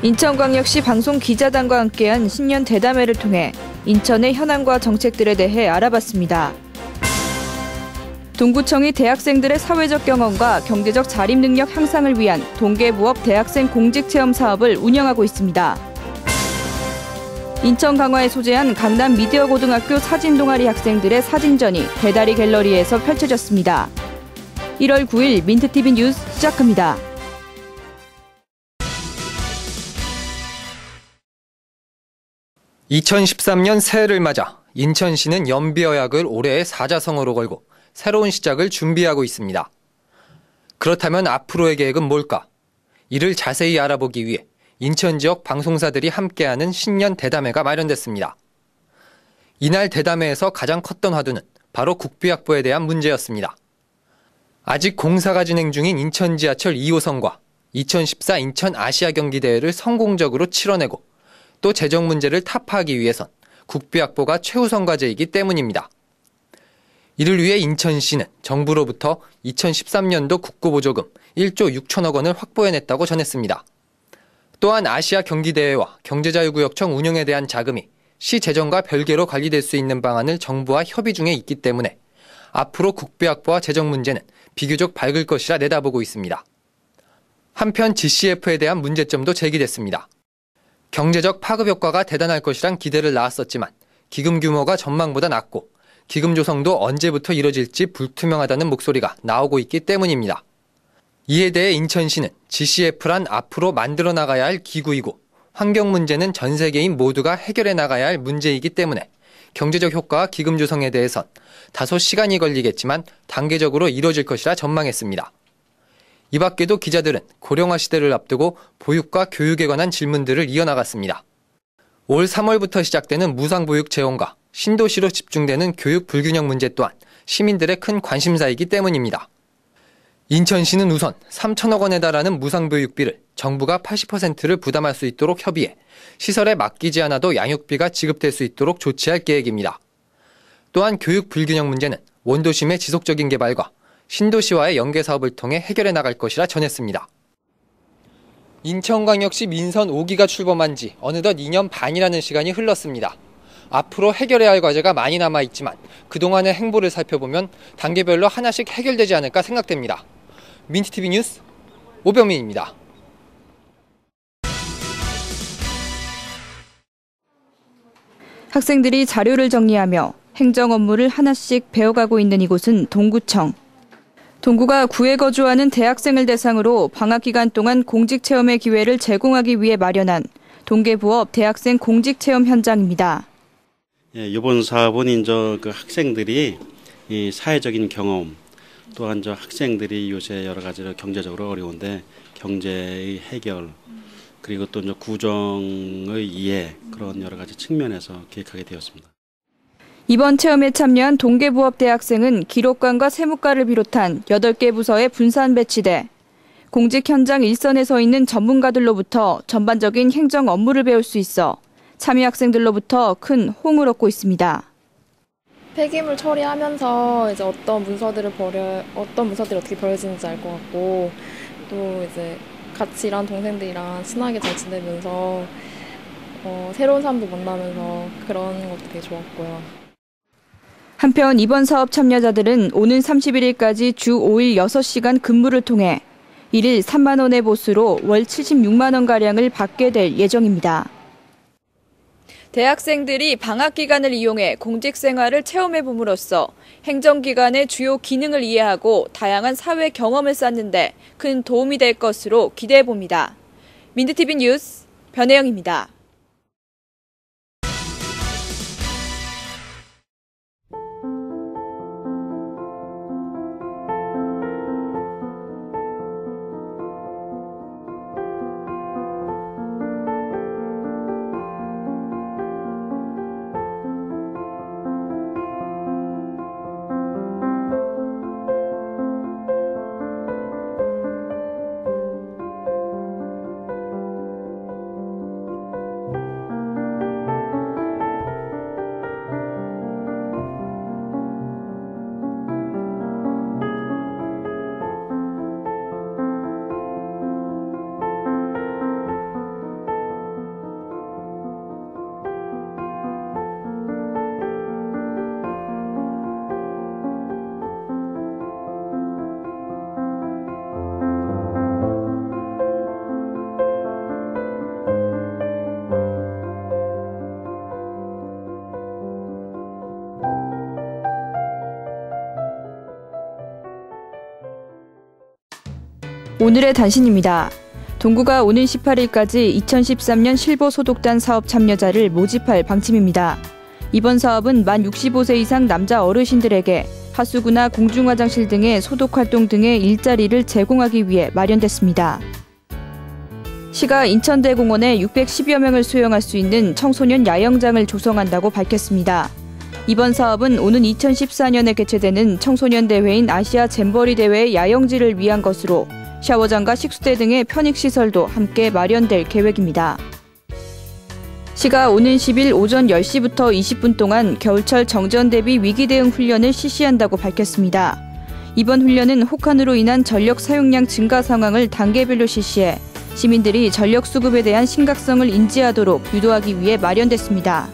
인천광역시 방송기자단과 함께한 신년 대담회를 통해 인천의 현안과 정책들에 대해 알아봤습니다. 동구청이 대학생들의 사회적 경험과 경제적 자립 능력 향상을 위한 동계부업 대학생 공직체험 사업을 운영하고 있습니다. 인천 강화에 소재한 강남 미디어고등학교 사진동아리 학생들의 사진전이 배다리 갤러리에서 펼쳐졌습니다. 1월 9일 민트TV 뉴스 시작합니다. (2013년) 새해를 맞아 인천시는 연비어약을 올해의 사자성어로 걸고 새로운 시작을 준비하고 있습니다. 그렇다면 앞으로의 계획은 뭘까? 이를 자세히 알아보기 위해 인천 지역 방송사들이 함께하는 신년 대담회가 마련됐습니다. 이날 대담회에서 가장 컸던 화두는 바로 국비 확보에 대한 문제였습니다. 아직 공사가 진행 중인 인천 지하철 2호선과 2014 인천 아시아 경기대회를 성공적으로 치러내고 또 재정 문제를 타파하기 위해선 국비 확보가 최우선 과제이기 때문입니다. 이를 위해 인천시는 정부로부터 2013년도 국고보조금 1조 6천억 원을 확보해냈다고 전했습니다. 또한 아시아 경기대회와 경제자유구역청 운영에 대한 자금이 시 재정과 별개로 관리될 수 있는 방안을 정부와 협의 중에 있기 때문에 앞으로 국비 확보와 재정 문제는 비교적 밝을 것이라 내다보고 있습니다. 한편 GCF에 대한 문제점도 제기됐습니다. 경제적 파급 효과가 대단할 것이란 기대를 낳았었지만 기금 규모가 전망보다 낮고 기금 조성도 언제부터 이뤄질지 불투명하다는 목소리가 나오고 있기 때문입니다. 이에 대해 인천시는 GCF란 앞으로 만들어 나가야 할 기구이고 환경 문제는 전 세계인 모두가 해결해 나가야 할 문제이기 때문에 경제적 효과와 기금 조성에 대해선 다소 시간이 걸리겠지만 단계적으로 이뤄질 것이라 전망했습니다. 이 밖에도 기자들은 고령화 시대를 앞두고 보육과 교육에 관한 질문들을 이어나갔습니다. 올 3월부터 시작되는 무상보육 재원과 신도시로 집중되는 교육 불균형 문제 또한 시민들의 큰 관심사이기 때문입니다. 인천시는 우선 3천억 원에 달하는 무상보육비를 정부가 80%를 부담할 수 있도록 협의해 시설에 맡기지 않아도 양육비가 지급될 수 있도록 조치할 계획입니다. 또한 교육 불균형 문제는 원도심의 지속적인 개발과 신도시와의 연계 사업을 통해 해결해 나갈 것이라 전했습니다. 인천광역시 민선 5기가 출범한 지 어느덧 2년 반이라는 시간이 흘렀습니다. 앞으로 해결해야 할 과제가 많이 남아있지만 그동안의 행보를 살펴보면 단계별로 하나씩 해결되지 않을까 생각됩니다. 민트TV 뉴스 오병민입니다. 학생들이 자료를 정리하며 행정 업무를 하나씩 배워가고 있는 이곳은 동구청. 동구가 구에 거주하는 대학생을 대상으로 방학 기간 동안 공직체험의 기회를 제공하기 위해 마련한 동계부업 대학생 공직체험 현장입니다. 이번 사업은 이제 그 학생들이 이 사회적인 경험, 또한 저 학생들이 요새 여러 가지로 경제적으로 어려운데 경제의 해결, 그리고 또 이제 구정의 이해, 그런 여러 가지 측면에서 기획하게 되었습니다. 이번 체험에 참여한 동계부업 대학생은 기록관과 세무과를 비롯한 8개 부서에 분산 배치돼 공직 현장 일선에 서 있는 전문가들로부터 전반적인 행정 업무를 배울 수 있어 참여 학생들로부터 큰 호응을 얻고 있습니다. 폐기물 처리하면서 이제 어떤 문서들이 어떻게 버려지는지 알 것 같고, 또 이제 같이 일하는 동생들이랑 친하게 잘 지내면서 새로운 사람도 만나면서 그런 것도 되게 좋았고요. 한편 이번 사업 참여자들은 오는 31일까지 주 5일 6시간 근무를 통해 1일 3만 원의 보수로 월 76만 원가량을 받게 될 예정입니다. 대학생들이 방학 기간을 이용해 공직 생활을 체험해 봄으로써 행정기관의 주요 기능을 이해하고 다양한 사회 경험을 쌓는 데 큰 도움이 될 것으로 기대해 봅니다. 민트TV 뉴스 변혜영입니다. 오늘의 단신입니다. 동구가 오는 18일까지 2013년 실버소독단 사업 참여자를 모집할 방침입니다. 이번 사업은 만 65세 이상 남자 어르신들에게 하수구나 공중화장실 등의 소독활동 등의 일자리를 제공하기 위해 마련됐습니다. 시가 인천대공원에 610여 명을 수용할 수 있는 청소년 야영장을 조성한다고 밝혔습니다. 이번 사업은 오는 2014년에 개최되는 청소년 대회인 아시아 잼버리 대회의 야영지를 위한 것으로 샤워장과 식수대 등의 편익시설도 함께 마련될 계획입니다. 시가 오는 10일 오전 10시부터 20분 동안 겨울철 정전 대비 위기 대응 훈련을 실시한다고 밝혔습니다. 이번 훈련은 혹한으로 인한 전력 사용량 증가 상황을 단계별로 실시해 시민들이 전력 수급에 대한 심각성을 인지하도록 유도하기 위해 마련됐습니다.